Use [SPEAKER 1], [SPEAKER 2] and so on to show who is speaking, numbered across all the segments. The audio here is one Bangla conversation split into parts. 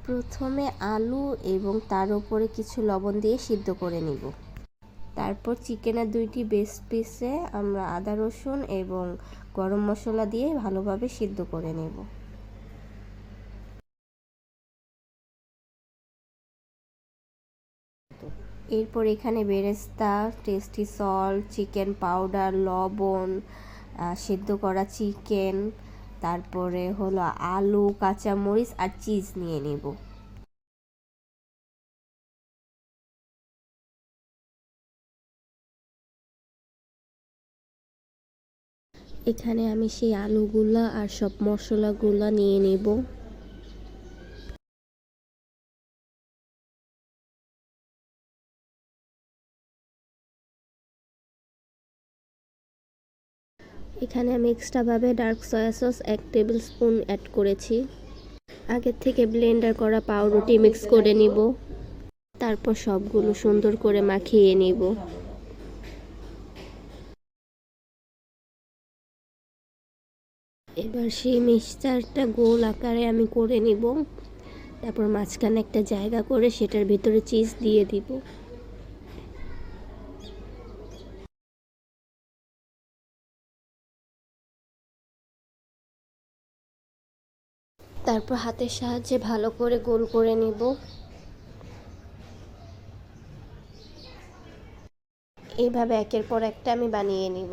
[SPEAKER 1] প্রথমে আলু এবং তার উপরে কিছু লবণ দিয়ে সিদ্ধ করে নিব। তারপর চিকেনের 2টি বেস্ট পিসে আমরা আদা রসুন এবং গরম মশলা দিয়ে ভালোভাবে সিদ্ধ করে নেব। এরপর এখানে বেরেস্তা, টেস্টি সল্ট, চিকেন পাউডার, লবণ, সিদ্ধ করা চিকেন, তারপরে হলো আলু, কাঁচামরিচ আর চিজ নিয়ে নেব। এখানে আমি সেই আলুগুলা আর সব মশলাগুলা নিয়ে নেব। এখানে আমি এক্সট্রাভাবে dark soya sauce 1 tablespoon add করেছি। আগের থেকে ব্লেন্ডার করা পাউরুটি মিক্স করে নিব। তারপর সবগুলো সুন্দর করে মাখিয়ে নিব। এবার সেই মিক্সচারটা গোল আকারে আমি করে নিব। তারপর মাঝখানে একটা জায়গা করে সেটার ভিতরে চিজ দিয়ে দিব। তারপর হাতের সাহায্যে ভালো করে গোল করে নিব। এইভাবে একের পর একটা আমি বানিয়ে নিব।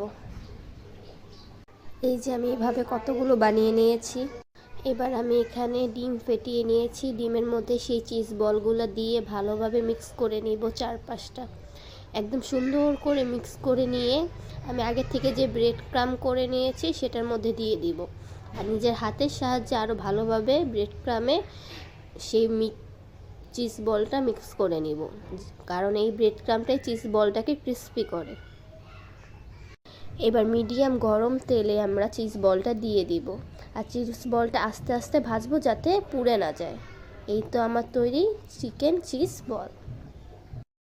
[SPEAKER 1] এই যে আমি এভাবে কতগুলো বানিয়ে নিয়েছি। এবার আমি এখানে ডিম ফেটিয়ে নিয়েছি। ডিমের মধ্যে সেই চিজ বলগুলো দিয়ে ভালোভাবে মিক্স করে নিব 4-5টা। একদম সুন্দর করে মিক্স করে নিয়ে আমি আগে থেকে যে ব্রেড ক্রাম করে নিয়েছি সেটার মধ্যে দিয়ে দিব। আর নিজের হাতের সাহায্যে আরও ভালোভাবে ব্রেড ক্রামে সেই চিজ বলটা মিক্স করে নিব, কারণ এই ব্রেড ক্রামটাই চিজ বলটাকে ক্রিস্পি করে। এবার মিডিয়াম গরম তেলে আমরা চিজ বলটা দিয়ে দিব। আর চিজ বলটা আস্তে আস্তে ভাজবো যাতে পুড়ে না যায়। এই তো আমার তৈরি চিকেন চিজ বল।